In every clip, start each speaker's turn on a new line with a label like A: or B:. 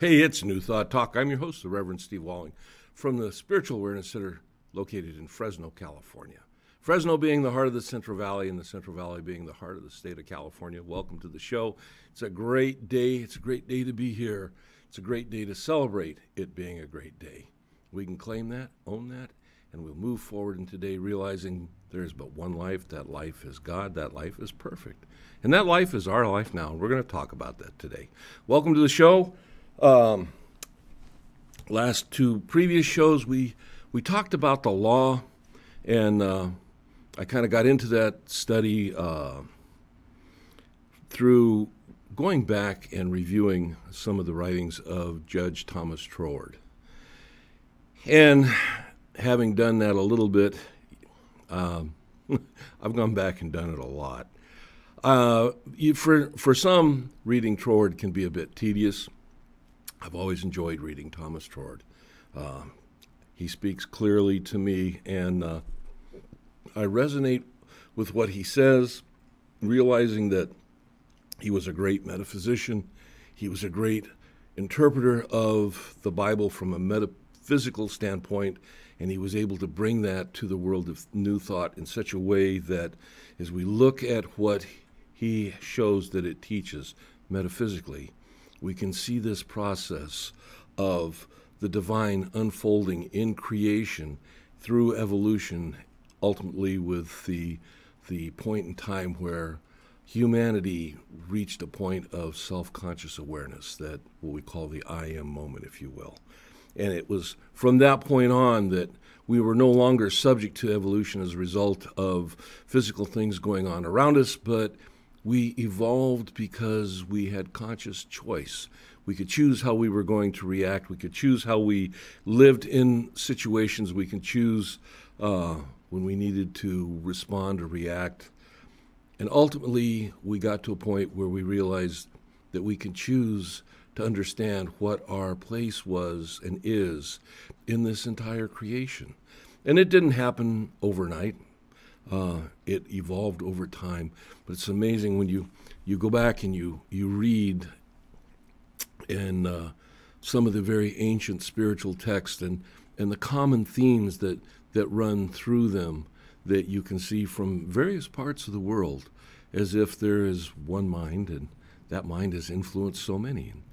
A: Hey, it's New Thought Talk. I'm your host, the Reverend Steve Walling, from the Spiritual Awareness Center located in Fresno, California. Fresno being the heart of the Central Valley and the Central Valley being the heart of the state of California. Welcome to the show. It's a great day. It's a great day to be here. It's a great day to celebrate it being a great day. We can claim that, own that, and we'll move forward in today realizing there is but one life. That life is God. That life is perfect. And that life is our life now. We're going to talk about that today. Welcome to the show. Last two previous shows, we talked about the law, and I kind of got into that study through going back and reviewing some of the writings of Judge Thomas Troward. And having done that a little bit, I've gone back and done it a lot. For some, reading Troward can be a bit tedious. I've always enjoyed reading Thomas Troward. He speaks clearly to me, and I resonate with what he says, realizing that he was a great metaphysician. He was a great interpreter of the Bible from a metaphysical standpoint, and he was able to bring that to the world of New Thought in such a way that as we look at what he shows that it teaches metaphysically, we can see this process of the divine unfolding in creation through evolution, ultimately with the point in time where humanity reached a point of self-conscious awareness, that what we call the I am moment, if you will. And it was from that point on that we were no longer subject to evolution as a result of physical things going on around us, but we evolved because we had conscious choice. We could choose how we were going to react. We could choose how we lived in situations. We can choose when we needed to respond or react. And ultimately, we got to a point where we realized that we can choose to understand what our place was and is in this entire creation. And it didn't happen overnight. It evolved over time, but it's amazing when you go back and you read in some of the very ancient spiritual texts and the common themes that run through them that you can see from various parts of the world, as if there is one mind and that mind has influenced so many. And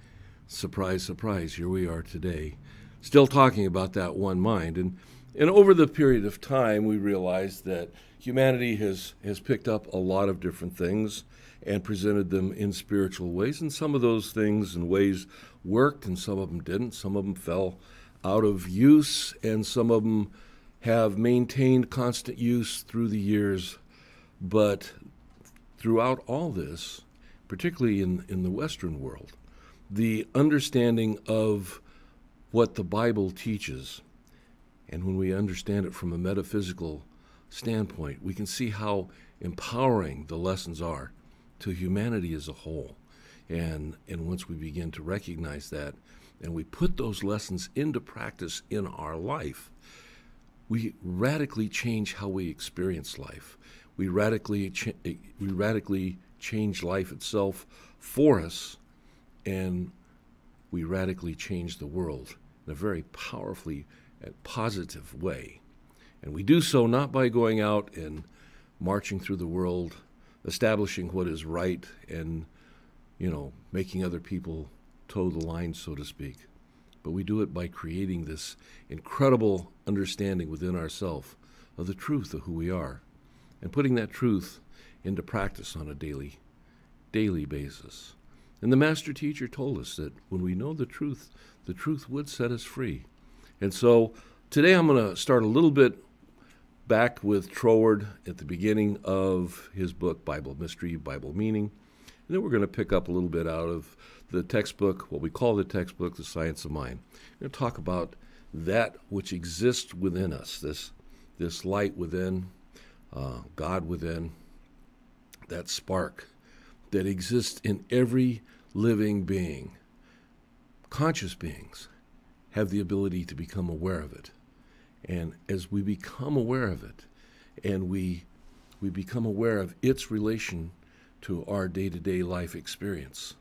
A: surprise, surprise, here we are today, still talking about that one mind. And over the period of time, we realized that humanity has picked up a lot of different things and presented them in spiritual ways. And some of those things and ways worked, and some of them didn't. Some of them fell out of use, and some of them have maintained constant use through the years. But throughout all this, particularly in the Western world, the understanding of what the Bible teaches, and when we understand it from a metaphysical standpoint, we can see how empowering the lessons are to humanity as a whole. And once we begin to recognize that, and we put those lessons into practice in our life, we radically change how we experience life. We radically change life itself for us, and we radically change the world in a very powerfully positive way. And we do so not by going out and marching through the world, establishing what is right and, making other people toe the line, so to speak. But we do it by creating this incredible understanding within ourselves of the truth of who we are and putting that truth into practice on a daily basis. And the master teacher told us that when we know the truth would set us free. And so today I'm going to start a little bit back with Troward at the beginning of his book, Bible Mystery, Bible Meaning. And then we're going to pick up a little bit out of the textbook, what we call the textbook, The Science of Mind. We're going to talk about that which exists within us, this light within, God within, that spark that exists in every living being. Conscious beings have the ability to become aware of it. And as we become aware of it, and we become aware of its relation to our day-to-day life experience,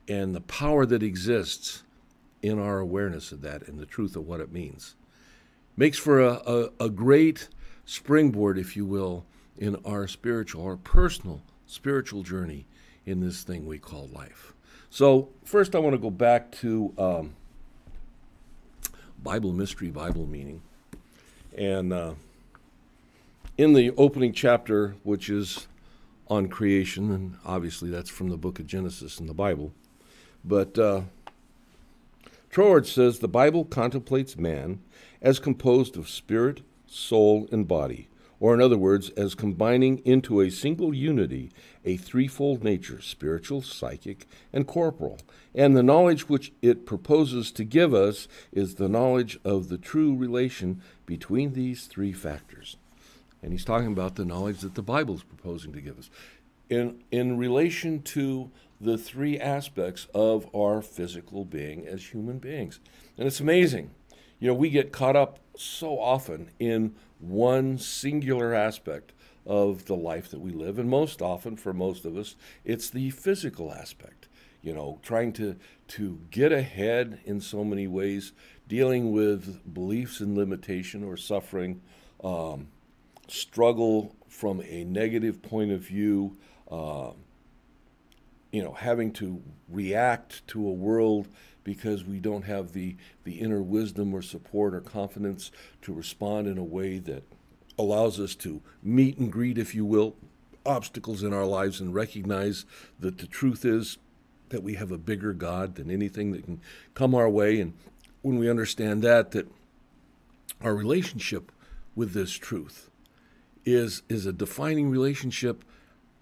A: and the power that exists in our awareness of that and the truth of what it means. Makes for a great springboard, if you will, in our personal spiritual journey in this thing we call life. So first I want to go back to Bible mystery, Bible meaning. And in the opening chapter, which is on creation, and obviously that's from the book of Genesis in the Bible, but Troward says the Bible contemplates man as composed of spirit, soul, and body, or in other words, as combining into a single unity a threefold nature, spiritual, psychic, and corporal. And the knowledge which it proposes to give us is the knowledge of the true relation between these three factors. And he's talking about the knowledge that the Bible is proposing to give us in relation to the three aspects of our physical being as human beings. And it's amazing. You know, we get caught up so often in one singular aspect of the life that we live, and most often, for most of us, it's the physical aspect. You know, trying to get ahead in so many ways, dealing with beliefs and limitation or suffering, struggle from a negative point of view, having to react to a world because we don't have the inner wisdom or support or confidence to respond in a way that allows us to meet and greet, if you will, obstacles in our lives and recognize that the truth is that we have a bigger God than anything that can come our way. And when we understand that our relationship with this truth is a defining relationship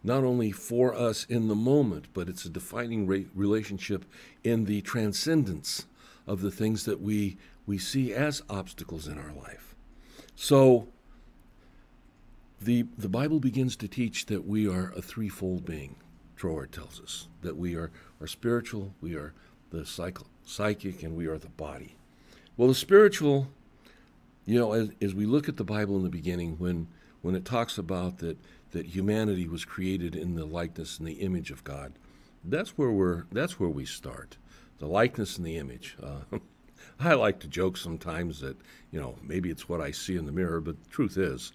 A: not only for us in the moment, but it's a defining relationship in the transcendence of the things that we see as obstacles in our life. So the Bible begins to teach that we are a threefold being. Troward tells us that we are spiritual, we are the psychic, and we are the body. Well, the spiritual, as we look at the Bible in the beginning, when it talks about that humanity was created in the likeness and the image of God, that's where we start. The likeness and the image. I like to joke sometimes that maybe it's what I see in the mirror, but the truth is,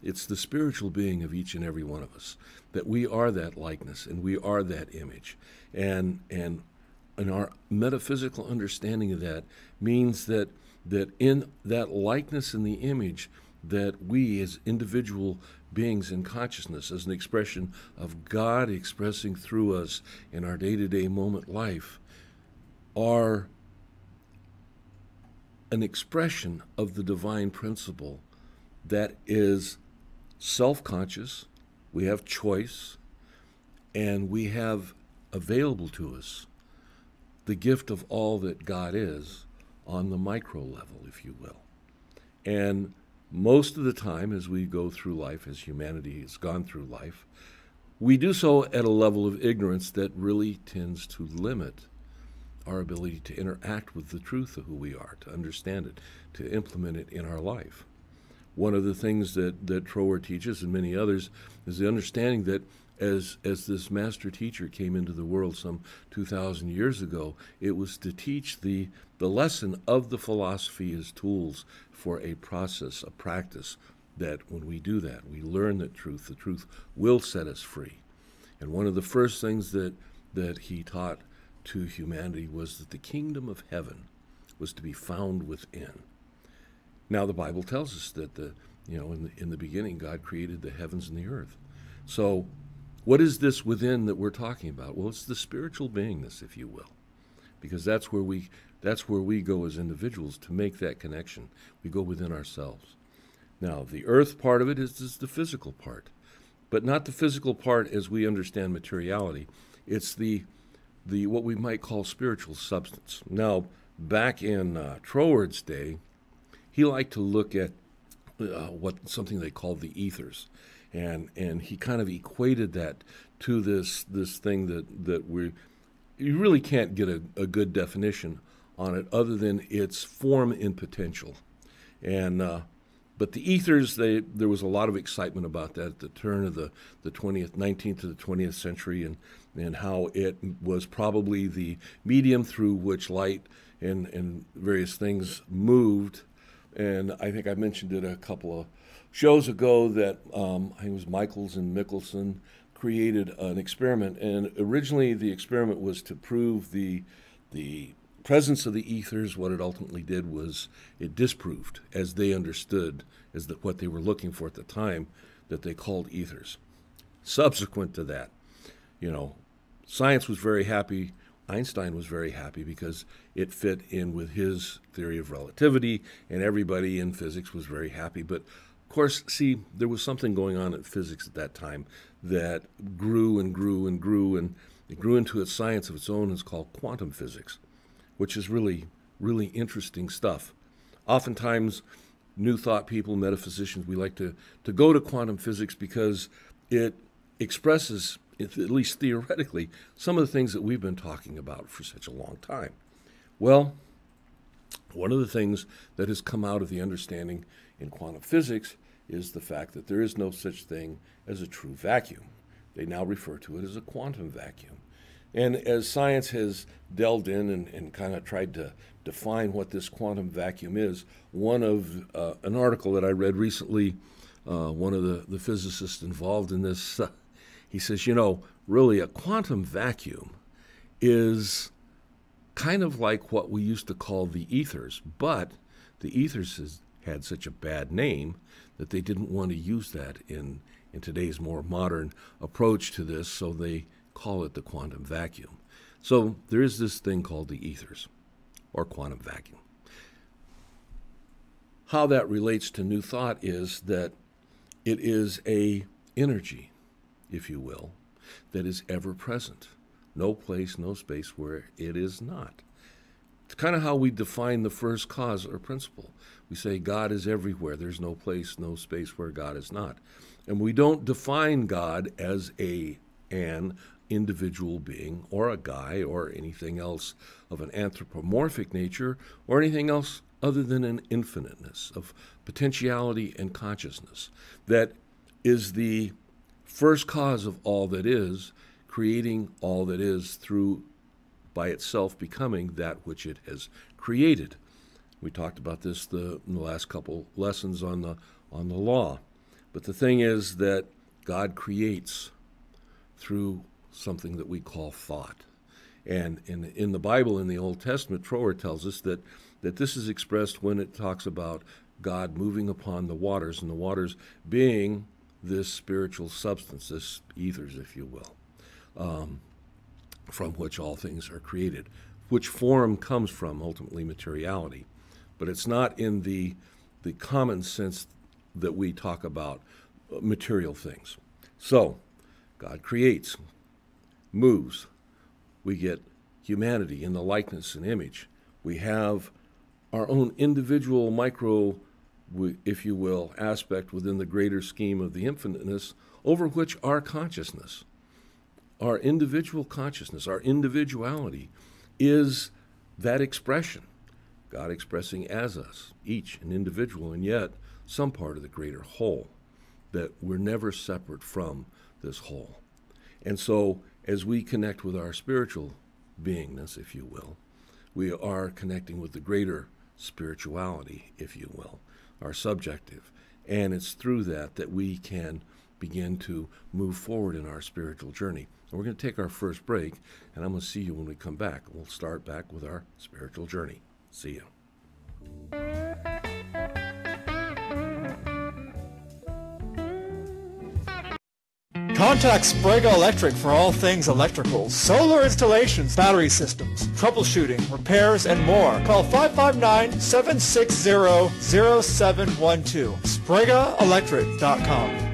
A: it's the spiritual being of each and every one of us, that we are that likeness and we are that image, and our metaphysical understanding of that means that in that likeness and the image, that we as individual beings in consciousness, as an expression of God expressing through us in our day-to-day moment life, are an expression of the divine principle that is self-conscious, we have choice, and we have available to us the gift of all that God is on the micro level, if you will. And most of the time, as we go through life, as humanity has gone through life, we do so at a level of ignorance that really tends to limit our ability to interact with the truth of who we are, to understand it, to implement it in our life. One of the things that Troward teaches, and many others, is the understanding that as this master teacher came into the world some 2,000 years ago, it was to teach the lesson of the philosophy as tools for a process, a practice, that when we do that, we learn the truth will set us free. And one of the first things that he taught to humanity was that the kingdom of heaven was to be found within. Now, the Bible tells us that in the beginning, God created the heavens and the earth. So, what is this within that we're talking about? Well, it's the spiritual beingness, if you will, because that's where we go as individuals to make that connection. We go within ourselves. Now, the earth part of it is the physical part, but not the physical part as we understand materiality. It's the what we might call spiritual substance. Now, back in Troward's day, he liked to look at something they called the ethers, and he kind of equated that to this thing that you really can't get a good definition on it other than its form in potential. And But the ethers, there was a lot of excitement about that at the turn of the 19th to the 20th century, and how it was probably the medium through which light and various things moved. And I think I mentioned it a couple of shows ago that I think it was Michaels and Michelson created an experiment. And originally the experiment was to prove the presence of the ethers. What it ultimately did was it disproved, as they understood, as what they were looking for at the time, that they called ethers. Subsequent to that, science was very happy. Einstein was very happy because it fit in with his theory of relativity, and everybody in physics was very happy. But of course, see, there was something going on in physics at that time that grew and grew and grew, and it grew into a science of its own. It's called quantum physics, which is really, really interesting stuff. Oftentimes, New Thought people, metaphysicians, we like to go to quantum physics because it expresses, at least theoretically, some of the things that we've been talking about for such a long time. Well, one of the things that has come out of the understanding in quantum physics is the fact that there is no such thing as a true vacuum. They now refer to it as a quantum vacuum. And as science has delved in and kind of tried to define what this quantum vacuum is, one of an article that I read recently, one of the physicists involved in this, he says, really a quantum vacuum is kind of like what we used to call the ethers, but the ethers had such a bad name that they didn't want to use that in today's more modern approach to this, so they call it the quantum vacuum. So there is this thing called the ethers, or quantum vacuum. How that relates to New Thought is that it is a energy, if you will, that is ever present. No place, no space where it is not. It's kind of how we define the first cause or principle. We say God is everywhere. There's no place, no space where God is not. And we don't define God as an individual being or a guy or anything else of an anthropomorphic nature or anything else other than an infiniteness of potentiality and consciousness that is the first cause of all that is, creating all that is through by itself becoming that which it has created. We talked about this in the last couple lessons on the law. But the thing is that God creates through something that we call thought. And in the Bible, in the Old Testament, Trower tells us that this is expressed when it talks about God moving upon the waters, and the waters being this spiritual substance, this ethers, if you will, from which all things are created, which form comes from ultimately materiality. But it's not in the common sense that we talk about material things. So, God creates, moves. We get humanity in the likeness and image. We have our own individual micro, if you will, aspect within the greater scheme of the infiniteness over which our consciousness, our individual consciousness, our individuality is that expression. God expressing as us, each an individual, and yet some part of the greater whole, that we're never separate from this whole. And so as we connect with our spiritual beingness, if you will, we are connecting with the greater spirituality, if you will, our subjective. And it's through that we can begin to move forward in our spiritual journey. And we're going to take our first break, and I'm going to see you when we come back. We'll start back with our spiritual journey. See you.
B: Contact Sprague Electric for all things electrical, solar installations, battery systems, troubleshooting, repairs, and more. Call 559-760-0712. SpragueElectric.com.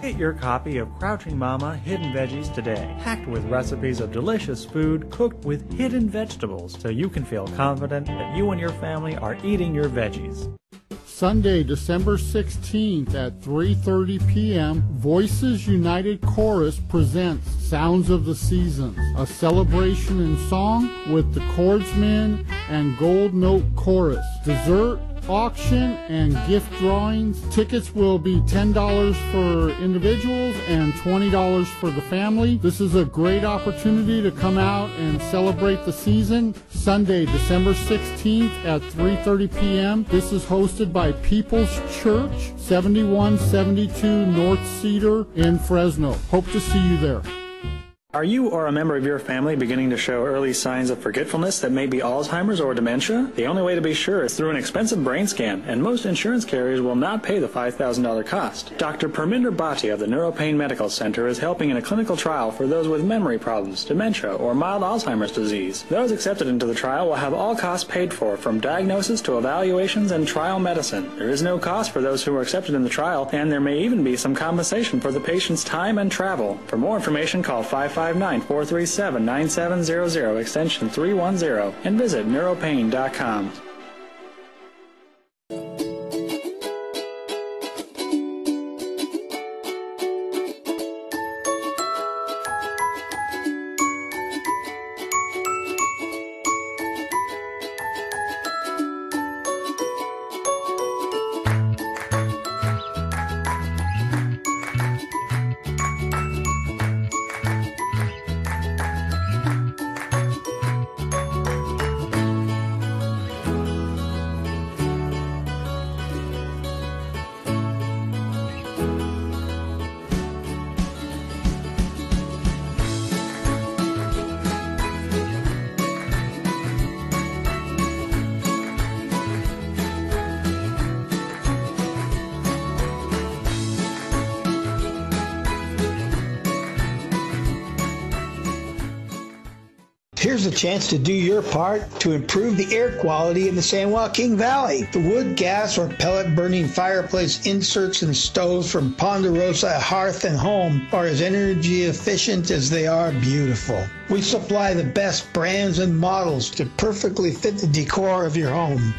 C: Get your copy of Crouching Mama Hidden Veggies today, packed with recipes of delicious food cooked with hidden vegetables, so you can feel confident that you and your family are eating your veggies.
D: Sunday, December 16th at 3:30 p.m., Voices United Chorus presents Sounds of the Seasons, a celebration in song with the Chordsmen and Gold Note Chorus. Dessert, auction and gift drawings. Tickets will be $10 for individuals and $20 for the family. This is a great opportunity to come out and celebrate the season. Sunday, December 16th at 3:30 p.m. This is hosted by People's Church, 7172 North Cedar in Fresno. Hope to see you there.
C: Are you or a member of your family beginning to show early signs of forgetfulness that may be Alzheimer's or dementia? The only way to be sure is through an expensive brain scan, and most insurance carriers will not pay the $5,000 cost. Dr. Parminder Bhatia of the Neuropain Medical Center is helping in a clinical trial for those with memory problems, dementia, or mild Alzheimer's disease. Those accepted into the trial will have all costs paid for, from diagnosis to evaluations and trial medicine. There is no cost for those who are accepted in the trial, and there may even be some compensation for the patient's time and travel. For more information, call 559-437-9700, extension 310, and visit neuropain.com.
E: Here's a chance to do your part to improve the air quality in the San Joaquin Valley. The wood, gas, or pellet burning fireplace inserts and stoves from Ponderosa Hearth and Home are as energy efficient as they are beautiful. We supply the best brands and models to perfectly fit the decor of your home.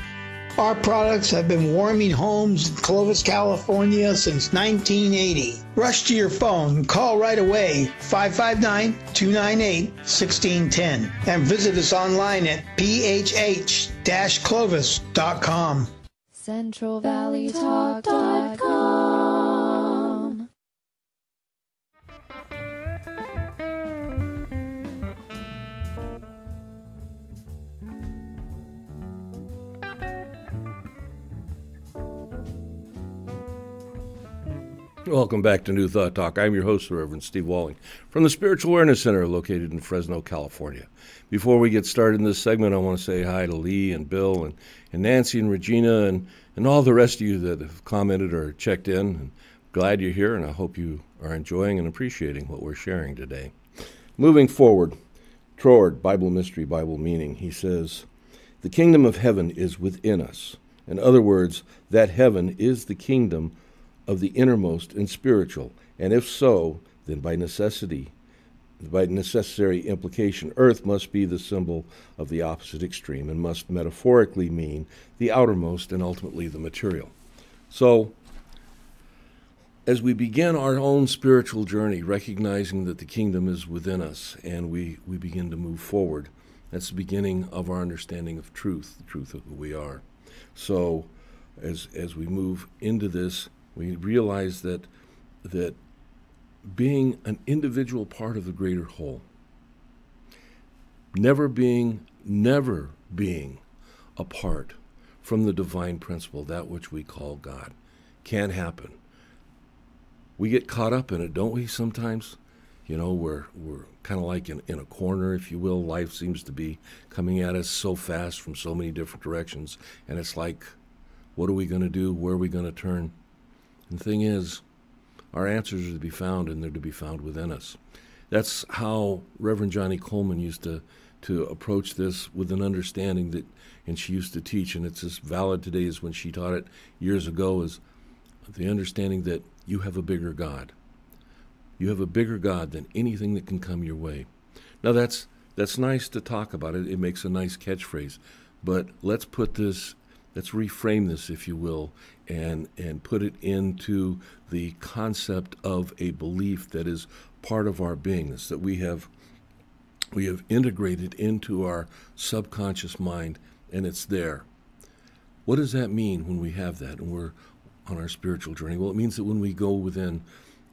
E: Our products have been warming homes in Clovis, California since 1980. Rush to your phone, call right away, 559-298-1610, and visit us online at phh-clovis.com.
F: CentralValleyTalk.com.
A: Welcome back to New Thought Talk. I'm your host, Reverend Steve Walling, from the Spiritual Awareness Center located in Fresno, California. Before we get started in this segment, I want to say hi to Lee and Bill and Nancy and Regina and all the rest of you that have commented or checked in. I'm glad you're here, and I hope you are enjoying and appreciating what we're sharing today. Moving forward, Troard, Bible Mystery, Bible Meaning, he says, the kingdom of heaven is within us. In other words, that heaven is the kingdom of the innermost and spiritual, and if so, then by necessary implication, earth must be the symbol of the opposite extreme and must metaphorically mean the outermost and ultimately the material. So, as we begin our own spiritual journey, recognizing that the kingdom is within us and we begin to move forward, that's the beginning of our understanding of truth, the truth of who we are. So, as we move into this, we realize that being an individual part of the greater whole, never being apart from the divine principle, that which we call God, can happen. We get caught up in it, don't we, sometimes? You know, we're kind of like in a corner, if you will. Life seems to be coming at us so fast from so many different directions, and it's like, what are we going to do? Where are we going to turn? And the thing is, our answers are to be found, and they're to be found within us. That's how Reverend Johnny Coleman used to approach this, with an understanding that, and she used to teach, and it's as valid today as when she taught it years ago, is the understanding that you have a bigger God. You have a bigger God than anything that can come your way. Now that's nice to talk about it. It makes a nice catchphrase, but let's reframe this, if you will, and put it into the concept of a belief that is part of our beingness, that we have integrated into our subconscious mind, and it's there. What does that mean when we have that and we're on our spiritual journey? Well, it means that when we go within,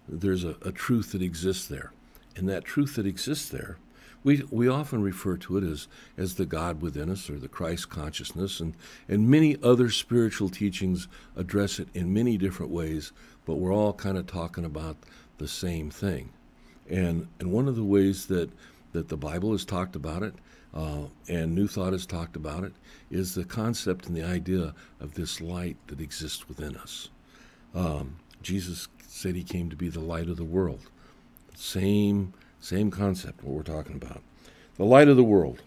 A: there's a truth that exists there. And that truth that exists there, we often refer to it as the God within us or the Christ consciousness, and many other spiritual teachings address it in many different ways, but we're all kind of talking about the same thing. And one of the ways that the Bible has talked about it, and New Thought has talked about it, is the concept and the idea of this light that exists within us. Jesus said he came to be the light of the world. Same concept, what we're talking about. The light of the world.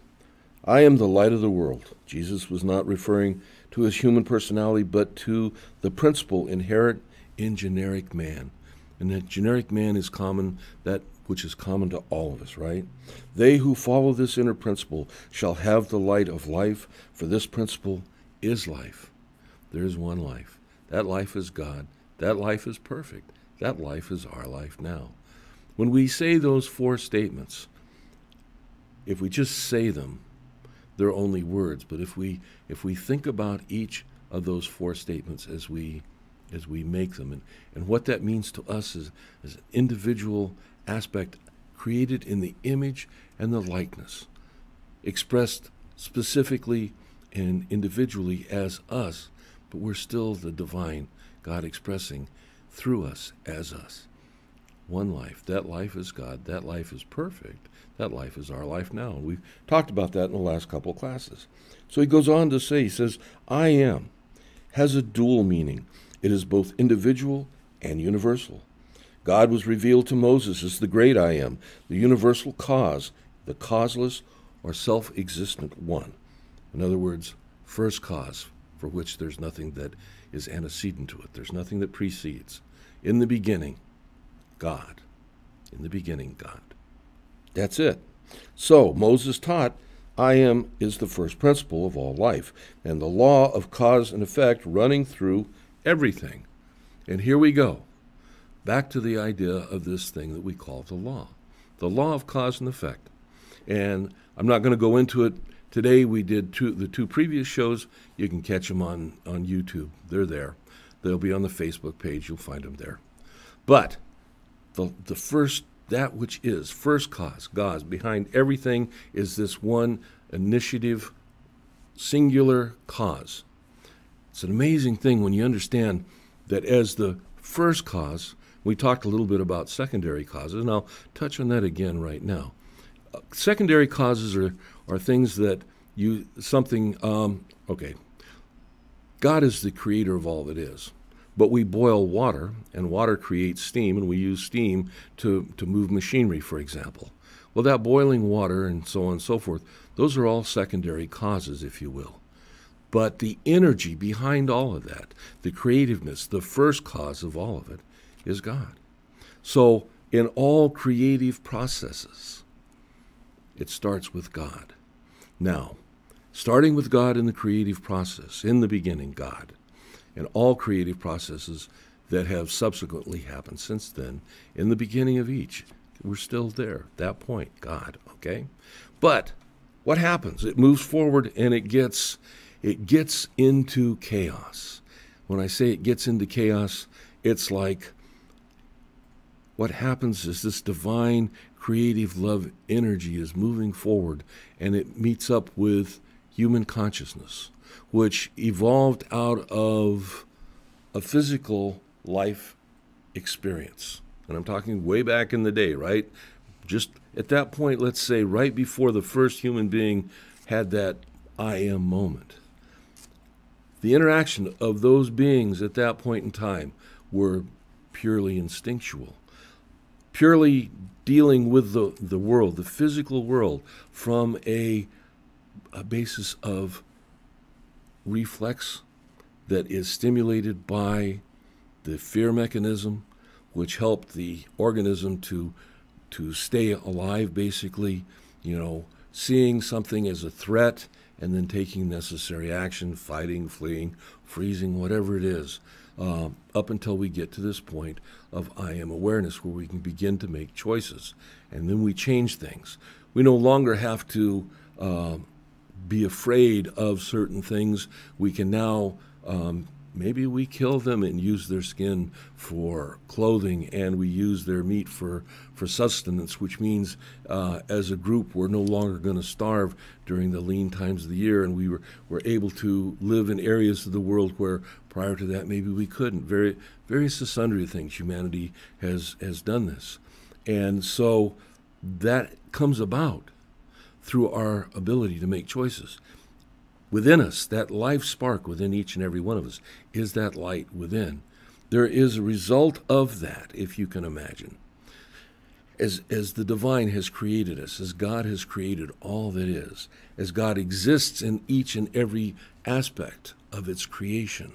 A: I am the light of the world. Jesus was not referring to his human personality, but to the principle inherent in generic man. And that generic man is common, that which is common to all of us, right? They who follow this inner principle shall have the light of life, for this principle is life. There is one life. That life is God. That life is perfect. That life is our life now. When we say those four statements, if we just say them, they're only words. But if we think about each of those four statements as we make them, and what that means to us as an individual aspect created in the image and the likeness, expressed specifically and individually as us, but we're still the divine God expressing through us as us. One life. That life is God. That life is perfect. That life is our life now. We've talked about that in the last couple of classes. So he goes on to say, he says, I am, has a dual meaning. It is both individual and universal. God was revealed to Moses as the great I am, the universal cause, the causeless or self-existent one. In other words, first cause, for which there's nothing that is antecedent to it. There's nothing that precedes. In the beginning, God. In the beginning, God. That's it. So Moses taught, I am is the first principle of all life, and the law of cause and effect running through everything. And here we go. Back to the idea of this thing that we call the law of cause and effect. And I'm not going to go into it today. We did the two previous shows. You can catch them on YouTube. They're there. They'll be on the Facebook page. You'll find them there. But the first, that which is first cause, God, behind everything is this one initiative, singular cause. It's an amazing thing when you understand that as the first cause, we talked a little bit about secondary causes, and I'll touch on that again right now. Secondary causes are things that God is the creator of all that is. But we boil water, and water creates steam, and we use steam to move machinery, for example. Well, that boiling water and so on and so forth, those are all secondary causes, if you will. But the energy behind all of that, the creativeness, the first cause of all of it, is God. So in all creative processes, it starts with God. Now, starting with God in the creative process, in the beginning, God, and all creative processes that have subsequently happened since then, in the beginning of each, we're still there, at that point, God, okay? But what happens? It moves forward and it gets into chaos. When I say it gets into chaos, it's like what happens is this divine creative love energy is moving forward, and it meets up with human consciousness, which evolved out of a physical life experience. And I'm talking way back in the day, right? Just at that point, let's say right before the first human being had that I am moment. The interaction of those beings at that point in time were purely instinctual, purely dealing with the world, the physical world, from a basis of reflex that is stimulated by the fear mechanism, which helped the organism to stay alive, basically, seeing something as a threat and then taking necessary action, fighting, fleeing, freezing, whatever it is, up until we get to this point of I am awareness, where we can begin to make choices. And then we change things. We no longer have to be afraid of certain things. We can now, maybe we kill them and use their skin for clothing, and we use their meat for sustenance, which means as a group we're no longer going to starve during the lean times of the year, and we're able to live in areas of the world where prior to that maybe we couldn't. Various sundry things. Humanity has done this. And so that comes about through our ability to make choices. Within us, that life spark within each and every one of us is that light within. There is a result of that, if you can imagine. As the divine has created us, as God has created all that is, as God exists in each and every aspect of its creation,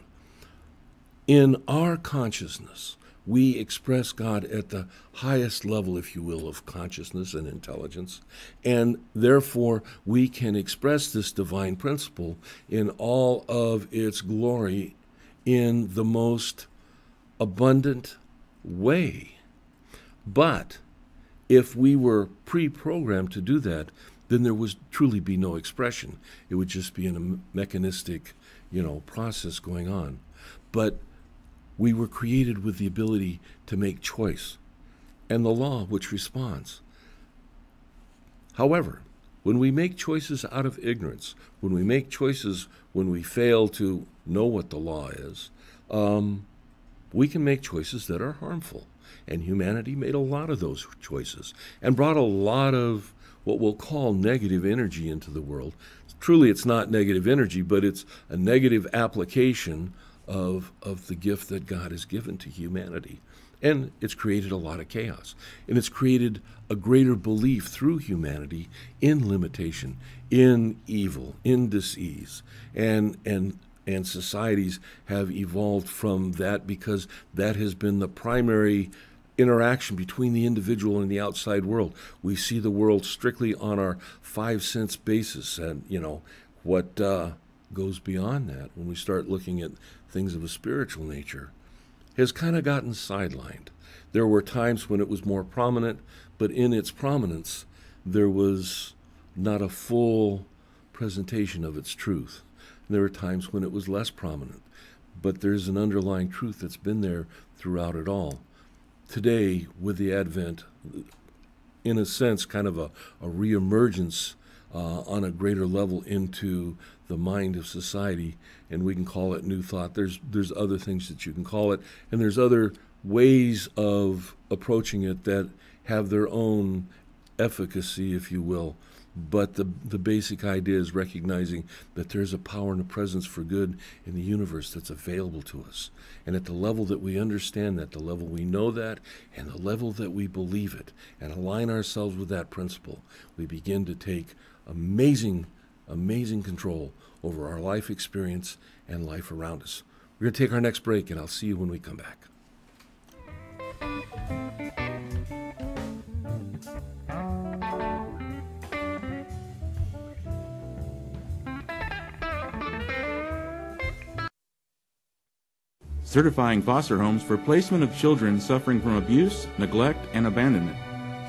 A: in our consciousness, we express God at the highest level, if you will, of consciousness and intelligence, and therefore we can express this divine principle in all of its glory in the most abundant way. But if we were pre-programmed to do that, then there would truly be no expression. It would just be in a mechanistic, process going on. But we were created with the ability to make choice, and the law which responds. However, when we make choices out of ignorance, when we make choices when we fail to know what the law is, we can make choices that are harmful. And humanity made a lot of those choices and brought a lot of what we'll call negative energy into the world. Truly, it's not negative energy, but it's a negative application of the gift that God has given to humanity. And it's created a lot of chaos. And it's created a greater belief through humanity in limitation, in evil, in disease. And societies have evolved from that because that has been the primary interaction between the individual and the outside world. We see the world strictly on our 5 sense basis, and what goes beyond that, when we start looking at things of a spiritual nature, has kind of gotten sidelined. There were times when it was more prominent, but in its prominence, there was not a full presentation of its truth. And there were times when it was less prominent, but there's an underlying truth that's been there throughout it all. Today, with the advent, in a sense, kind of a reemergence on a greater level into the mind of society, and we can call it New Thought. There's other things that you can call it, and there's other ways of approaching it that have their own efficacy, if you will. But the basic idea is recognizing that there's a power and a presence for good in the universe that's available to us. And at the level that we understand that, the level we know that, and the level that we believe it, and align ourselves with that principle, we begin to take amazing control over our life experience and life around us. We're going to take our next break, and I'll see you when we come back.
F: Certifying foster homes for placement of children suffering from abuse, neglect, and abandonment.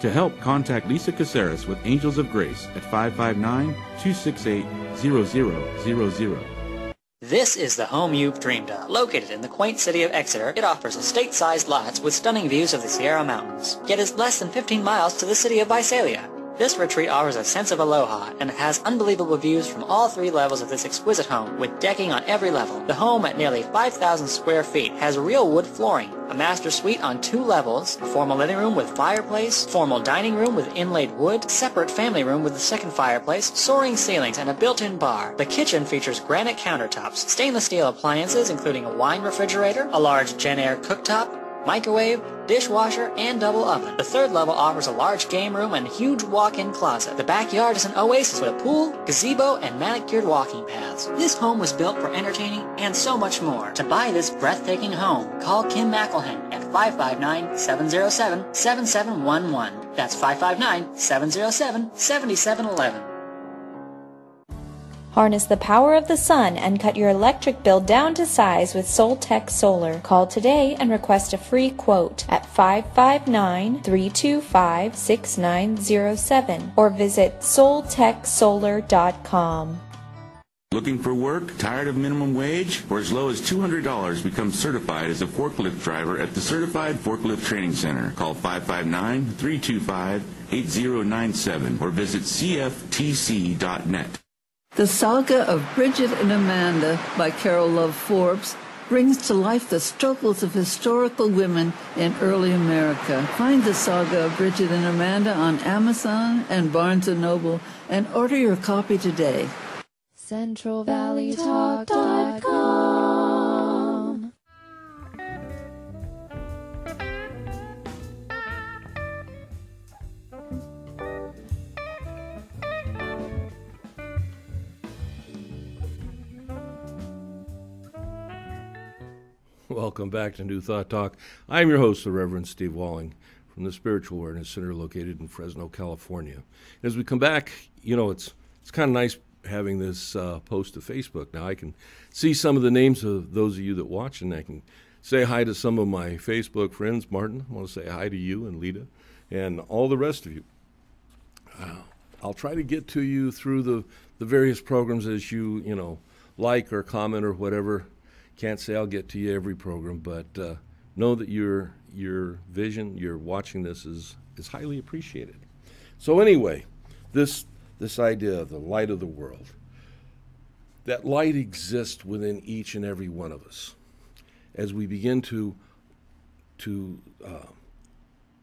F: To help, contact Lisa Caceres with Angels of Grace at 559-268-0000.
G: This is the home you've dreamed of. Located in the quaint city of Exeter, it offers estate-sized lots with stunning views of the Sierra Mountains. Yet is less than 15 miles to the city of Visalia. This retreat offers a sense of aloha and has unbelievable views from all 3 levels of this exquisite home, with decking on every level. The home, at nearly 5,000 square feet, has real wood flooring, a master suite on 2 levels, a formal living room with fireplace, formal dining room with inlaid wood, separate family room with a second fireplace, soaring ceilings, and a built-in bar. The kitchen features granite countertops, stainless steel appliances including a wine refrigerator, a large Jenn-Air cooktop, microwave, dishwasher, and double oven. The 3rd level offers a large game room and huge walk-in closet. The backyard is an oasis with a pool, gazebo, and manicured walking paths. This home was built for entertaining and so much more. To buy this breathtaking home, call Kim McElhen at 559-707-7711. That's 559-707-7711.
H: Harness the power of the sun and cut your electric bill down to size with Soltech Solar. Call today and request a free quote at 559-325-6907 or visit soltechsolar.com.
F: Looking for work? Tired of minimum wage? For as low as $200, become certified as a forklift driver at the Certified Forklift Training Center. Call 559-325-8097 or visit cftc.net.
I: The Saga of Bridget and Amanda by Carol Love Forbes brings to life the struggles of historical women in early America. Find the Saga of Bridget and Amanda on Amazon and Barnes & Noble and order your copy today.
J: CentralValleyTalk.com.
A: Welcome back to New Thought Talk. I'm your host, the Reverend Steve Walling, from the Spiritual Awareness Center located in Fresno, California. As we come back, it's kind of nice having this post to Facebook. Now I can see some of the names of those of you that watch, and I can say hi to some of my Facebook friends. Martin, I want to say hi to you and Lita and all the rest of you. I'll try to get to you through the various programs as you like or comment or whatever. Can't say I'll get to you every program, but know that your vision, your watching this is highly appreciated. So anyway, this idea of the light of the world, that light exists within each and every one of us. As we begin to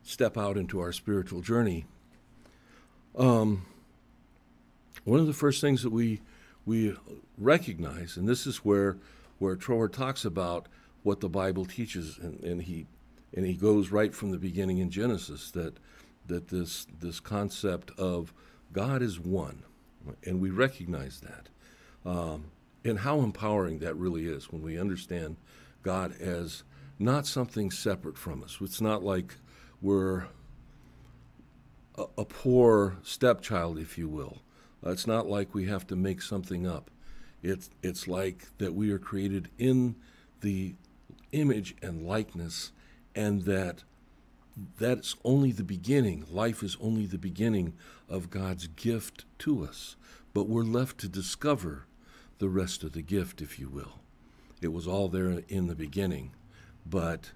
A: step out into our spiritual journey, one of the first things that we recognize, and this is where Troward talks about what the Bible teaches, and he goes right from the beginning in Genesis that this concept of God is one, and we recognize that, and how empowering that really is when we understand God as not something separate from us. It's not like we're a poor stepchild, if you will. It's not like we have to make something up. It's like that we are created in the image and likeness, and that's only the beginning. Life is only the beginning of God's gift to us. But we're left to discover the rest of the gift, if you will. It was all there in the beginning. But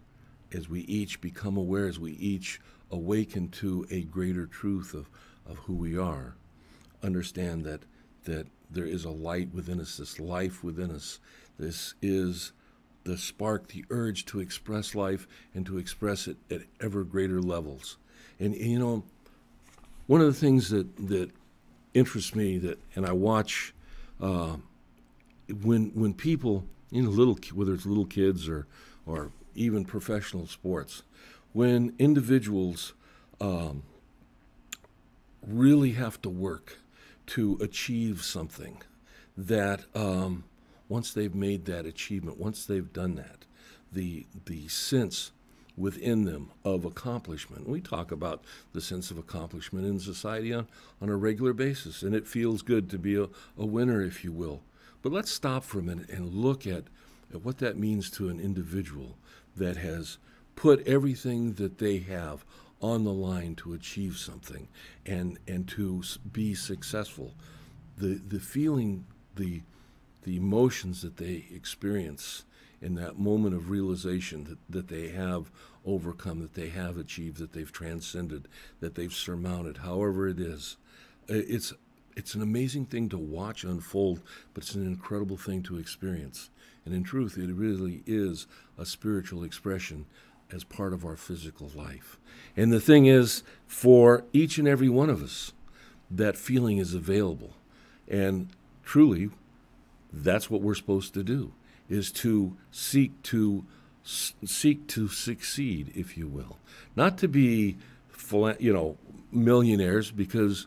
A: as we each become aware, as we each awaken to a greater truth of who we are, understand that there is a light within us, this life within us. This is the spark, the urge to express life and to express it at ever greater levels. And one of the things that interests me, and I watch when people, whether it's little kids or even professional sports, when individuals really have to work to achieve something, that once they've made that achievement, once they've done that, the sense within them of accomplishment. We talk about the sense of accomplishment in society on a regular basis, and it feels good to be a winner, if you will. But let's stop for a minute and look at what that means to an individual that has put everything that they have on the line to achieve something and to be successful. The feeling, the emotions that they experience in that moment of realization that they have overcome, that they have achieved, that they've transcended, that they've surmounted, however it is. It's an amazing thing to watch unfold, but it's an incredible thing to experience. And in truth, it really is a spiritual expression as part of our physical life. And the thing is, for each and every one of us, that feeling is available. And truly, that's what we're supposed to do, is to seek to succeed, if you will. Not to be, millionaires, because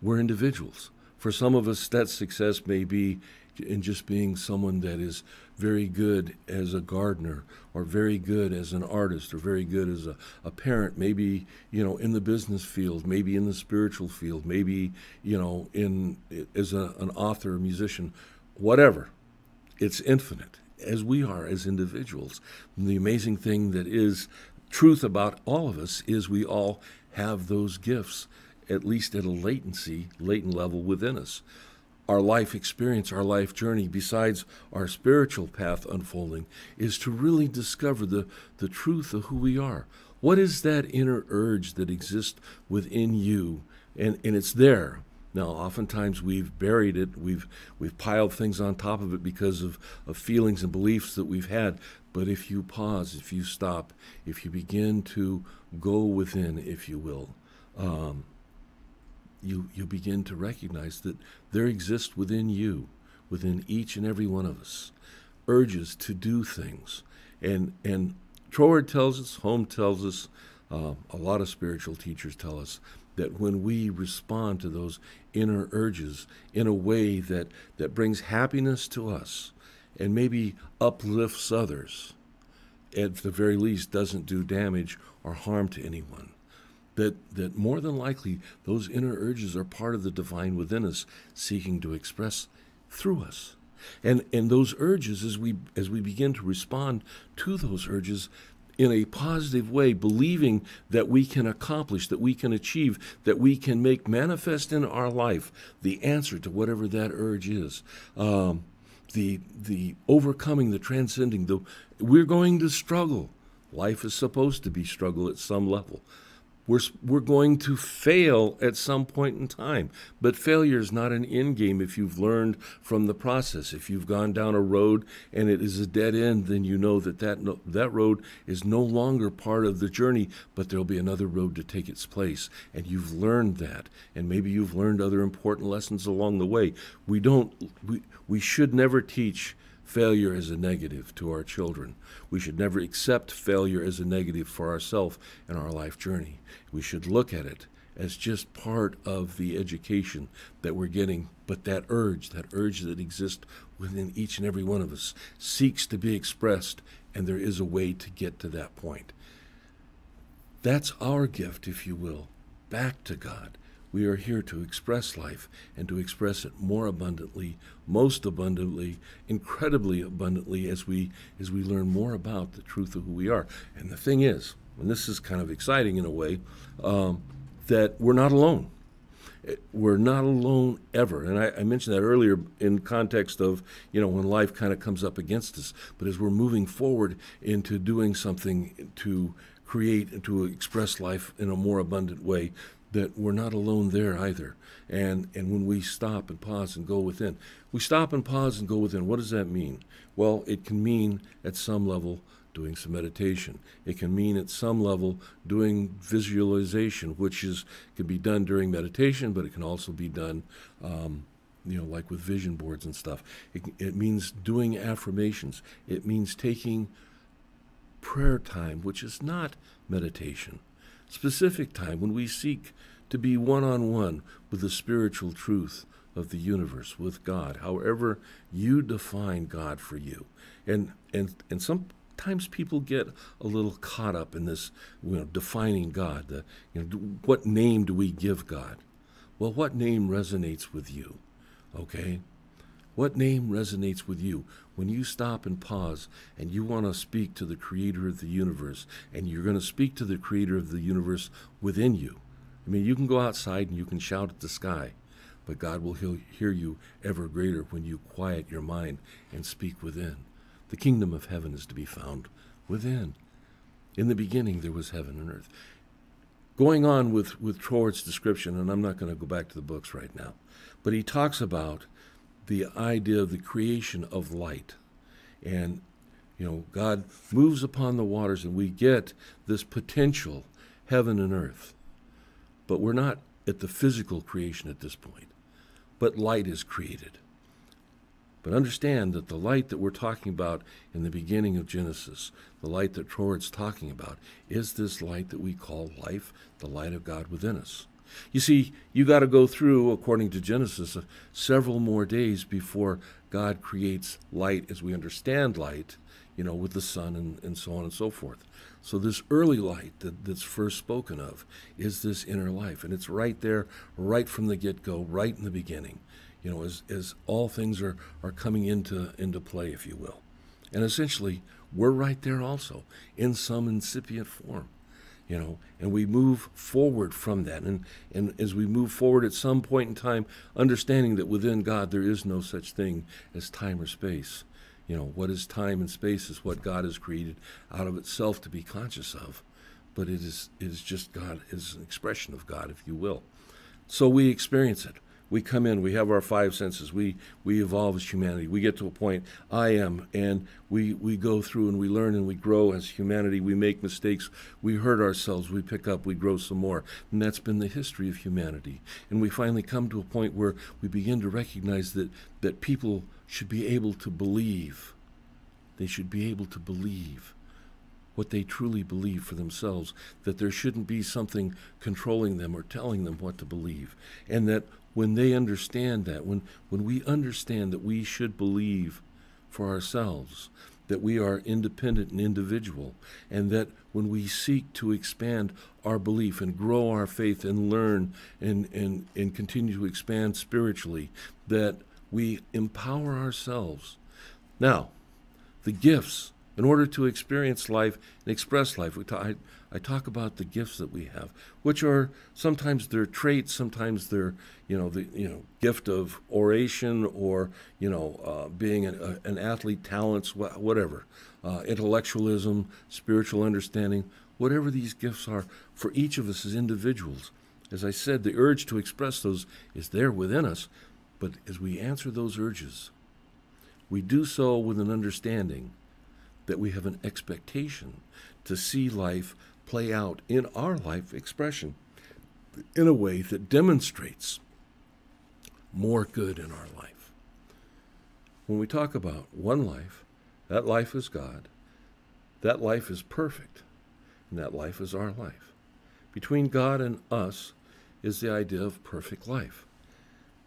A: we're individuals. For some of us, that success may be in just being someone that is very good as a gardener, or very good as an artist, or very good as a parent, maybe, in the business field, maybe in the spiritual field, maybe, as an author, a musician, whatever. It's infinite, as we are as individuals. And the amazing thing that is truth about all of us is we all have those gifts, at least at a latent level within us. our life experience, our life journey, besides our spiritual path unfolding, is to really discover the truth of who we are. What is that inner urge that exists within you? And it's there. Now, oftentimes we've buried it, we've piled things on top of it because of feelings and beliefs that we've had. But if you pause, if you stop, if you begin to go within, if you will, you begin to recognize that there exists within you, within each and every one of us, urges to do things. And Troward tells us, Home tells us, a lot of spiritual teachers tell us that when we respond to those inner urges in a way that brings happiness to us and maybe uplifts others, at the very least doesn't do damage or harm to anyone, that more than likely those inner urges are part of the divine within us seeking to express through us. And those urges, as we begin to respond to those urges in a positive way, believing that we can accomplish, that we can achieve, that we can make manifest in our life the answer to whatever that urge is. The overcoming, the transcending, we're going to struggle. Life is supposed to be struggle at some level. We're going to fail at some point in time, but failure is not an end game if you've learned from the process. If you've gone down a road and it is a dead end, then you know that road is no longer part of the journey, but there'll be another road to take its place, and you've learned that, and maybe you've learned other important lessons along the way. We should never teach failure as a negative to our children. We should never accept failure as a negative for ourselves and our life journey. We should look at it as just part of the education that we're getting, but that urge that exists within each and every one of us seeks to be expressed, and there is a way to get to that point. That's our gift, if you will, back to God. We are here to express life and to express it more abundantly, most abundantly, incredibly abundantly as we learn more about the truth of who we are. And the thing is, and this is kind of exciting in a way, that we're not alone. We're not alone ever. And I mentioned that earlier in context of, when life kind of comes up against us. But as we're moving forward into doing something to create and to express life in a more abundant way, that we're not alone there either. And when we stop and pause and go within, we stop and pause and go within. What does that mean? Well, it can mean at some level doing some meditation. It can mean at some level doing visualization, which can be done during meditation, but it can also be done like with vision boards and stuff. It means doing affirmations. It means taking prayer time, which is not meditation. Specific time when we seek to be one-on-one with the spiritual truth of the universe, with God, however you define God for you. And sometimes people get a little caught up in this, defining God. What name do we give God? Well, what name resonates with you? Okay? What name resonates with you? When you stop and pause and you want to speak to the creator of the universe, and you're going to speak to the creator of the universe within you. I mean, you can go outside and you can shout at the sky, but God will hear you ever greater when you quiet your mind and speak within. The kingdom of heaven is to be found within. In the beginning there was heaven and earth. Going on with Troward's description, and I'm not going to go back to the books right now, but he talks about the idea of the creation of light. And, God moves upon the waters and we get this potential heaven and earth. But we're not at the physical creation at this point. But light is created. But understand that the light that we're talking about in the beginning of Genesis, the light that Troward's talking about, is this light that we call life, the light of God within us. You see, you got to go through, according to Genesis, several more days before God creates light as we understand light, with the sun and so on and so forth. So this early light that's first spoken of is this inner life, and it's right there, right from the get-go, right in the beginning, as all things are coming into play, if you will. And essentially, we're right there also, in some incipient form. and we move forward from that. And as we move forward at some point in time, understanding that within God there is no such thing as time or space. What is time and space is what God has created out of itself to be conscious of. But it is just God, is an expression of God, if you will. So we experience it. We come in, we have our five senses, we evolve as humanity. We get to a point, I am, and we go through and we learn and we grow as humanity. We make mistakes, we hurt ourselves, we pick up, we grow some more. And that's been the history of humanity. And we finally come to a point where we begin to recognize that people should be able to believe. They should be able to believe what they truly believe for themselves, that there shouldn't be something controlling them or telling them what to believe. And that when they understand that, when we understand that we should believe for ourselves, that we are independent and individual, and that when we seek to expand our belief and grow our faith and learn and continue to expand spiritually, that we empower ourselves. Now, the gifts, in order to experience life and express life, I talk about the gifts that we have, which are sometimes they're traits, sometimes they're the gift of oration or being an athlete, talents, whatever, intellectualism, spiritual understanding, whatever these gifts are for each of us as individuals. As I said, the urge to express those is there within us, but as we answer those urges, we do so with an understanding that we have an expectation to see life play out in our life expression in a way that demonstrates more good in our life. When we talk about one life, that life is God, that life is perfect, and that life is our life. Between God and us is the idea of perfect life.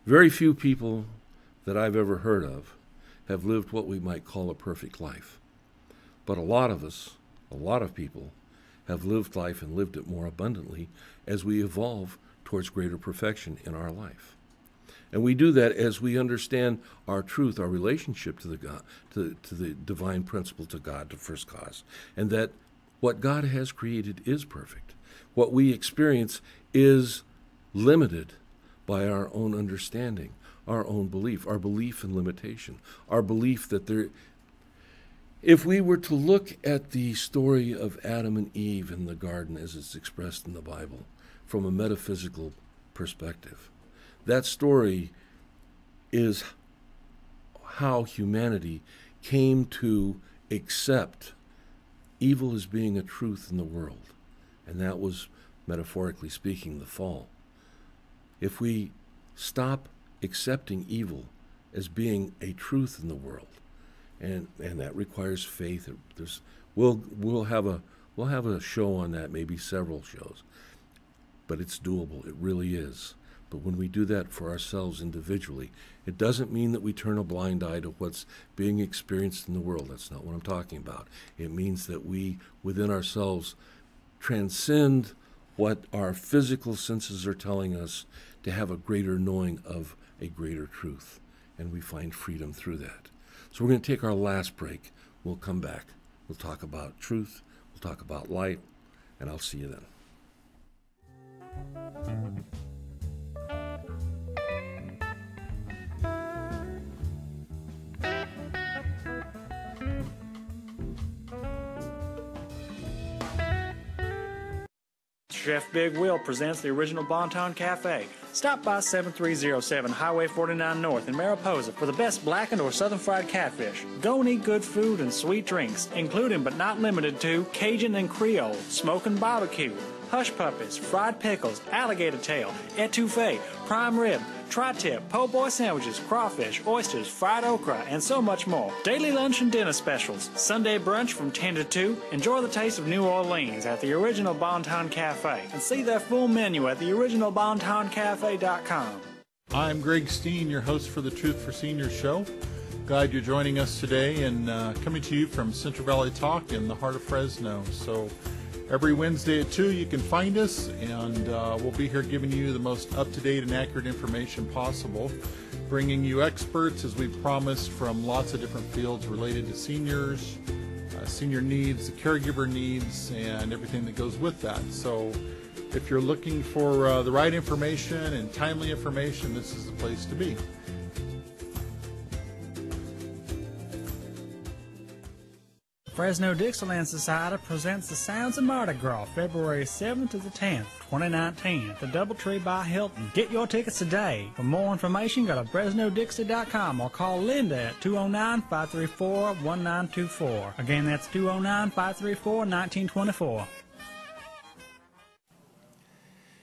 A: Very few people that I've ever heard of have lived what we might call a perfect life. But a lot of us, a lot of people, have lived life and lived it more abundantly as we evolve towards greater perfection in our life. And we do that as we understand our truth, our relationship to the God, to the divine principle, to God, to first cause, and that what God has created is perfect. What we experience is limited by our own understanding, our own belief, our belief in limitation, our belief that there. If we were to look at the story of Adam and Eve in the garden as it's expressed in the Bible from a metaphysical perspective, that story is how humanity came to accept evil as being a truth in the world. And that was, metaphorically speaking, the fall. If we stop accepting evil as being a truth in the world, and that requires faith. We'll have a show on that, maybe several shows, but it's doable. It really is. But when we do that for ourselves individually, it doesn't mean that we turn a blind eye to what's being experienced in the world. That's not what I'm talking about. It means that we, within ourselves, transcend what our physical senses are telling us to have a greater knowing of a greater truth, and we find freedom through that. So we're going to take our last break. We'll come back. We'll talk about truth. We'll talk about light. And I'll see you then.
C: Chef Big Will presents the original Bonton Cafe. Stop by 7307 Highway 49 North in Mariposa for the best blackened or southern fried catfish. Go and eat good food and sweet drinks, including but not limited to Cajun and Creole, smoking barbecue, hush puppies, fried pickles, alligator tail, etouffee, prime rib, tri-tip, po' boy sandwiches, crawfish, oysters, fried okra, and so much more. Daily lunch and dinner specials. Sunday brunch from 10 to 2. Enjoy the taste of New Orleans at the original Bonton Cafe. And see their full menu at theoriginalbontoncafe.com.
J: I'm Greg Steen, your host for the Truth for Seniors show. Glad you're joining us today and coming to you from Central Valley Talk in the heart of Fresno. So every Wednesday at 2 you can find us, and we'll be here giving you the most up-to-date and accurate information possible, bringing you experts, as we promised, from lots of different fields related to seniors, senior needs, the caregiver needs, and everything that goes with that. So if you're looking for the right information and timely information, this is the place to be.
C: Fresno Dixieland Society presents the Sounds of Mardi Gras, February 7th to the 10th, 2019, at the Doubletree by Hilton. Get your tickets today. For more information, go to FresnoDixie.com or call Linda at 209-534-1924. Again, that's 209-534-1924.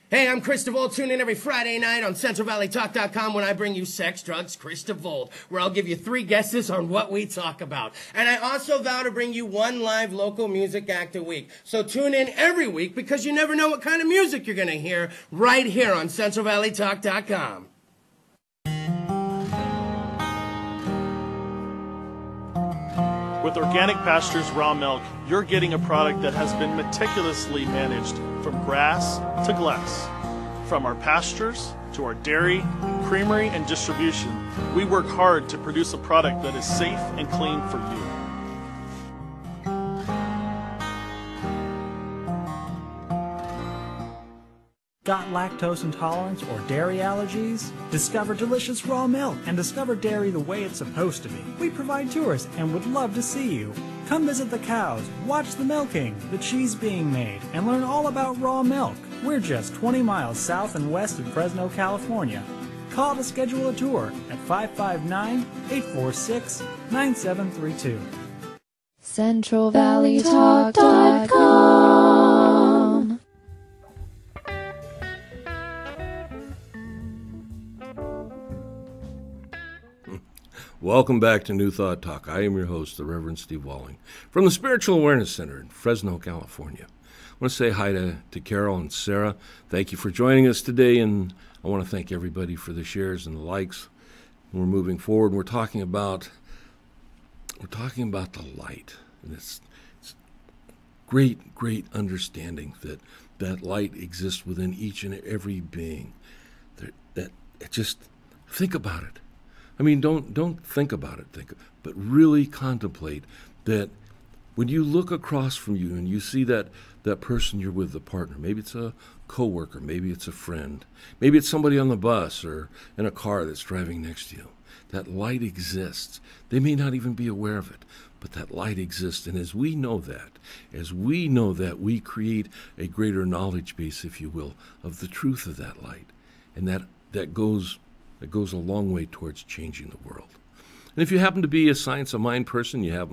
K: Hey, I'm Chris DeVold. Tune in every Friday night on CentralValleyTalk.com when I bring you Sex, Drugs, Chris DeVold, where I'll give you 3 guesses on what we talk about. And I also vow to bring you 1 live local music act a week. So tune in every week because you never know what kind of music you're going to hear right here on CentralValleyTalk.com.
L: With Organic Pastures Raw Milk, you're getting a product that has been meticulously managed from grass to glass. From our pastures to our dairy, creamery, and distribution, we work hard to produce a product that is safe and clean for you.
C: Got lactose intolerance or dairy allergies? Discover delicious raw milk and discover dairy the way it's supposed to be. We provide tours and would love to see you. Come visit the cows, watch the milking, the cheese being made, and learn all about raw milk. We're just 20 miles south and west of Fresno, California. Call to schedule a tour at 559-846-9732.
M: CentralValleyTalk.com.
A: Welcome back to New Thought Talk. I am your host, the Reverend Steve Walling, from the Spiritual Awareness Center in Fresno, California. I want to say hi to Carol and Sarah. Thank you for joining us today, and I want to thank everybody for the shares and the likes. We're moving forward. We're talking about the light, and it's great understanding that light exists within each and every being. That just think about it. I mean, don't think about it, but really contemplate that when you look across from you and you see that person you're with, the partner, maybe it's a coworker, maybe it's a friend, maybe it's somebody on the bus or in a car that's driving next to you. That light exists. They may not even be aware of it, but that light exists. And as we know that, we create a greater knowledge base, if you will, of the truth of that light. And that goes a long way towards changing the world. And if you happen to be a Science of Mind person, you have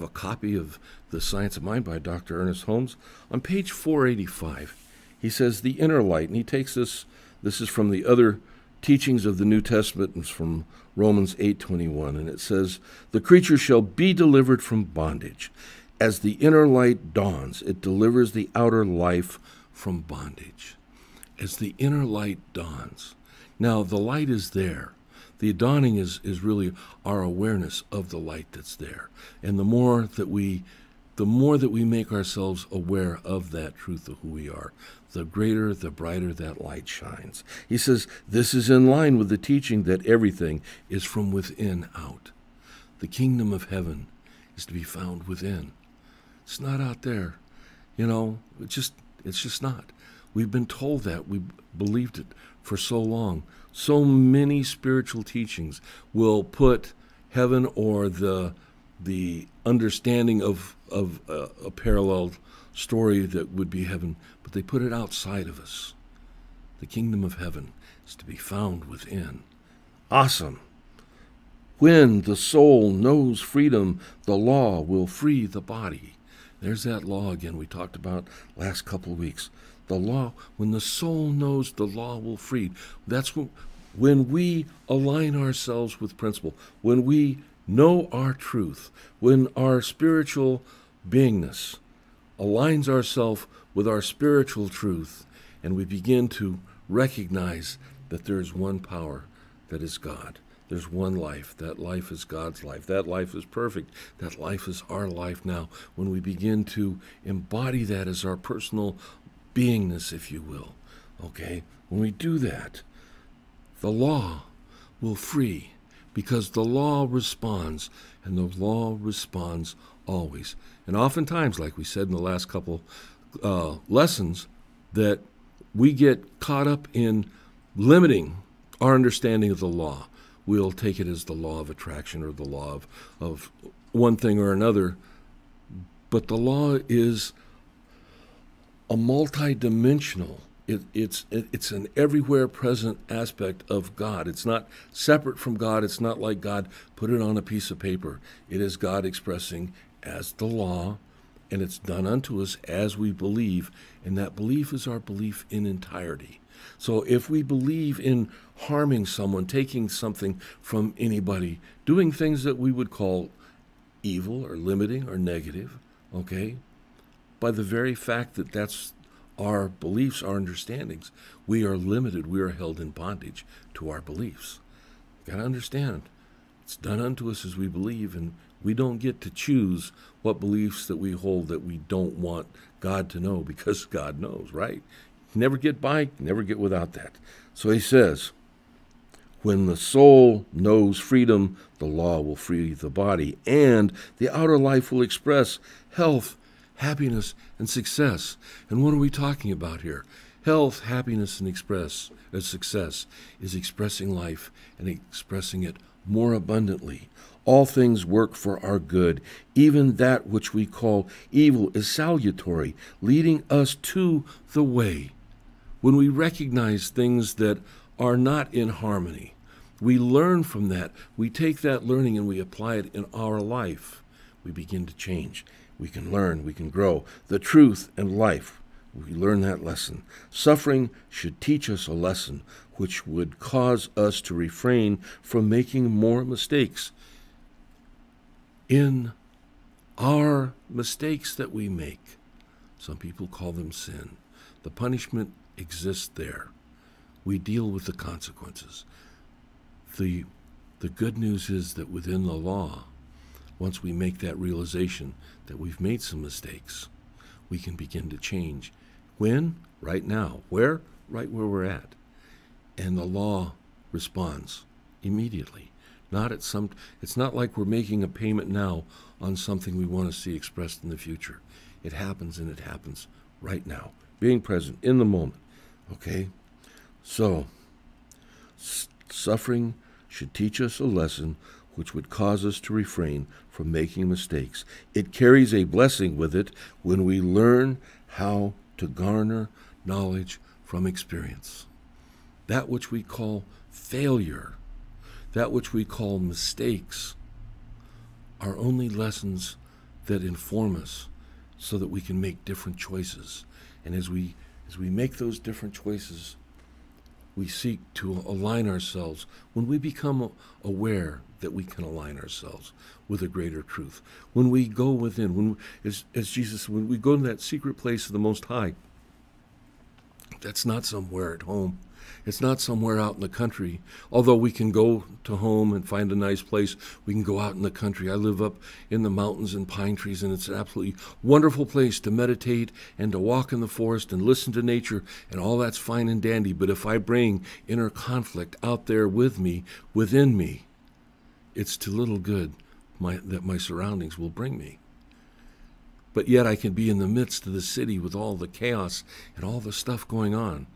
A: a copy of The Science of Mind by Dr. Ernest Holmes. On page 485, he says the inner light, and he takes this is from the other teachings of the New Testament, it's from Romans 8:21, and it says, the creature shall be delivered from bondage. As the inner light dawns, it delivers the outer life from bondage. As the inner light dawns. Now, the light is there. The dawning is really our awareness of the light that's there. And the more that we make ourselves aware of that truth of who we are, the greater, the brighter that light shines. He says, this is in line with the teaching that everything is from within out. The kingdom of heaven is to be found within. It's not out there. It's just not. We've been told that. We believed it for so long. So many spiritual teachings will put heaven or the understanding of a parallel story that would be heaven, but they put it outside of us. The kingdom of heaven is to be found within. Awesome. When the soul knows freedom, the law will free the body. There's that law again we talked about last couple of weeks. The law, when the soul knows, the law will free. That's when we align ourselves with principle, when we know our truth, when our spiritual beingness aligns ourselves with our spiritual truth, and we begin to recognize that there is one power that is God. There's one life. That life is God's life. That life is perfect. That life is our life now. When we begin to embody that as our personal beingness, if you will, okay? When we do that, the law will free, because the law responds, and the law responds always. And oftentimes, like we said in the last couple lessons, that we get caught up in limiting our understanding of the law. We'll take it as the law of attraction or the law of one thing or another. But the law is a multidimensional. It's an everywhere present aspect of God. It's not separate from God. It's not like God put it on a piece of paper. It is God expressing as the law, and it's done unto us as we believe, and that belief is our belief in entirety. So if we believe in harming someone, taking something from anybody, doing things that we would call evil or limiting or negative, okay, by the very fact that that's our beliefs, our understandings, we are limited, we are held in bondage to our beliefs. Got to understand, it's done unto us as we believe, and we don't get to choose what beliefs that we hold that we don't want God to know, because God knows, right? Never get by, never get without that. So he says, when the soul knows freedom, the law will free the body, and the outer life will express health, happiness, and success. And what are we talking about here? Health, happiness, and success is expressing life and expressing it more abundantly. All things work for our good. Even that which we call evil is salutary, leading us to the way. When we recognize things that are not in harmony, we learn from that. We take that learning and we apply it in our life. We begin to change. We can learn, we can grow. The truth and life, we learn that lesson. Suffering should teach us a lesson which would cause us to refrain from making more mistakes. In our mistakes that we make, some people call them sin. The punishment exists there. We deal with the consequences. The good news is that within the law, once we make that realization that we've made some mistakes, we can begin to change. When? Right now. Where? Right where we're at. And the law responds immediately. It's not like we're making a payment now on something we want to see expressed in the future. It happens, and it happens right now. Being present in the moment. Okay? So, suffering should teach us a lesson which would cause us to refrain from making mistakes. It carries a blessing with it when we learn how to garner knowledge from experience. That which we call failure, that which we call mistakes, are only lessons that inform us so that we can make different choices. And as we make those different choices, we seek to align ourselves. When we become aware that we can align ourselves with a greater truth, when we go within, as Jesus, when we go to that secret place of the Most High, that's not somewhere at home. It's not somewhere out in the country. Although we can go to home and find a nice place, we can go out in the country. I live up in the mountains and pine trees, and it's an absolutely wonderful place to meditate and to walk in the forest and listen to nature, and all that's fine and dandy. But if I bring inner conflict out there with me, within me, it's to little good that my surroundings will bring me. But yet I can be in the midst of the city with all the chaos and all the stuff going on,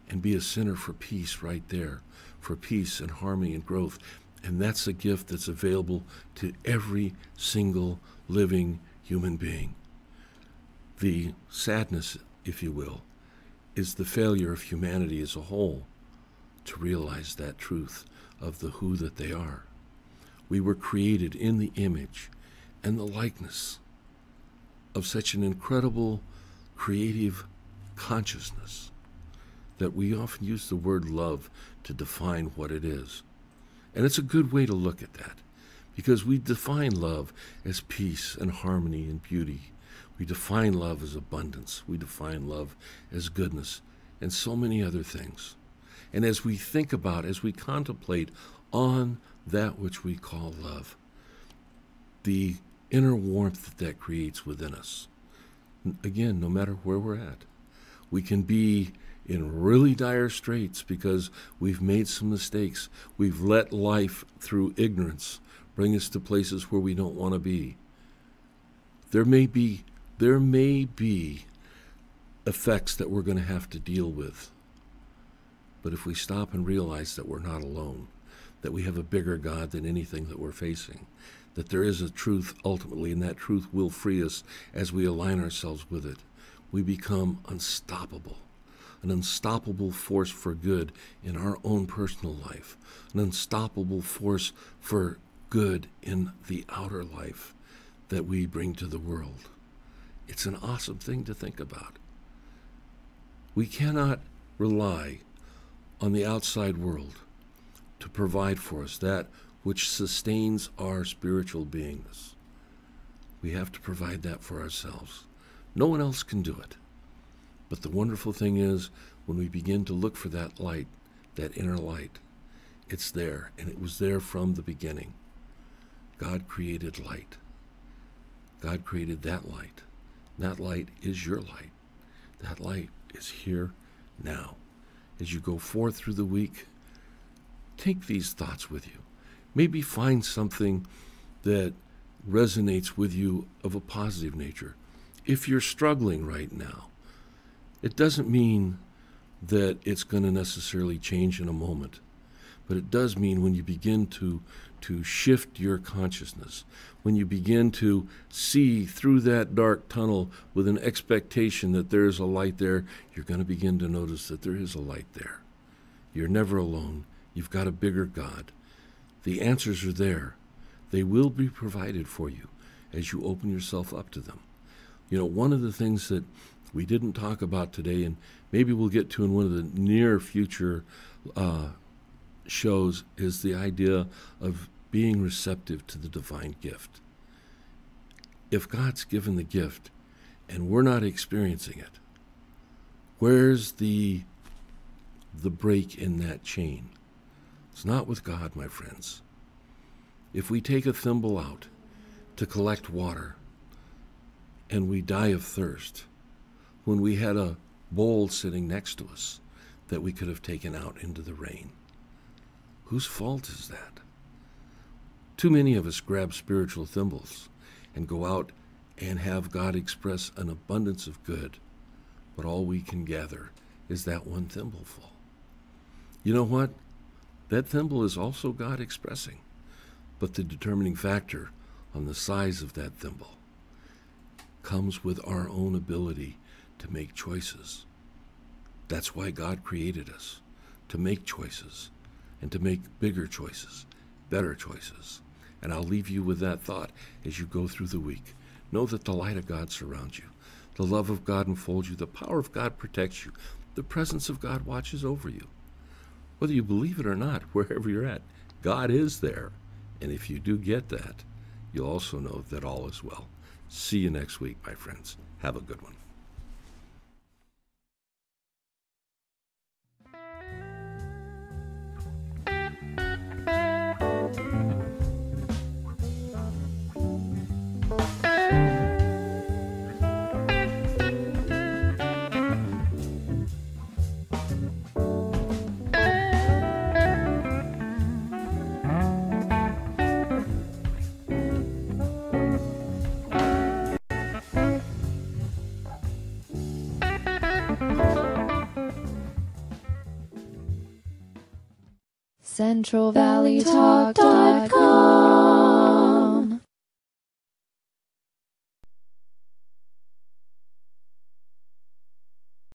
A: and be a center for peace right there, for peace and harmony and growth. And that's a gift that's available to every single living human being. The sadness, if you will, is the failure of humanity as a whole to realize that truth of the who that they are. We were created in the image and the likeness of such an incredible creative consciousness that we often use the word love to define what it is. And it's a good way to look at that, because we define love as peace and harmony and beauty. We define love as abundance. We define love as goodness and so many other things. And as we think about, as we contemplate on that which we call love, the inner warmth that creates within us, again, no matter where we're at, we can be in really dire straits because we've made some mistakes. We've let life, through ignorance, bring us to places where we don't want to be. There may be effects that we're going to have to deal with. But if we stop and realize that we're not alone, that we have a bigger God than anything that we're facing, that there is a truth ultimately, and that truth will free us as we align ourselves with it, we become unstoppable. An unstoppable force for good in our own personal life, an unstoppable force for good in the outer life that we bring to the world. It's an awesome thing to think about. We cannot rely on the outside world to provide for us that which sustains our spiritual beingness. We have to provide that for ourselves. No one else can do it. But the wonderful thing is, when we begin to look for that light, that inner light, it's there, and it was there from the beginning. God created light. God created that light. That light is your light. That light is here now. As you go forth through the week, take these thoughts with you. Maybe find something that resonates with you of a positive nature. If you're struggling right now, it doesn't mean that it's going to necessarily change in a moment, but it does mean when you begin to shift your consciousness, when you begin to see through that dark tunnel with an expectation that there is a light there, you're going to begin to notice that there is a light there. You're never alone. You've got a bigger God. The answers are there. They will be provided for you as you open yourself up to them. You know, one of the things that we didn't talk about today, and maybe we'll get to in one of the near future shows, is the idea of being receptive to the divine gift. If God's given the gift and we're not experiencing it, where's the break in that chain? It's not with God, my friends. If we take a thimble out to collect water and we die of thirst, when we had a bowl sitting next to us that we could have taken out into the rain, whose fault is that? Too many of us grab spiritual thimbles and go out and have God express an abundance of good, but all we can gather is that one thimbleful. You know what? That thimble is also God expressing, but the determining factor on the size of that thimble comes with our own ability to make choices. That's why God created us, to make choices, and to make bigger choices, better choices. And I'll leave you with that thought as you go through the week. Know that the light of God surrounds you. The love of God enfolds you. The power of God protects you. The presence of God watches over you. Whether you believe it or not, wherever you're at, God is there. And if you do get that, you'll also know that all is well. See you next week, my friends. Have a good one.
M: CentralValleyTalk.com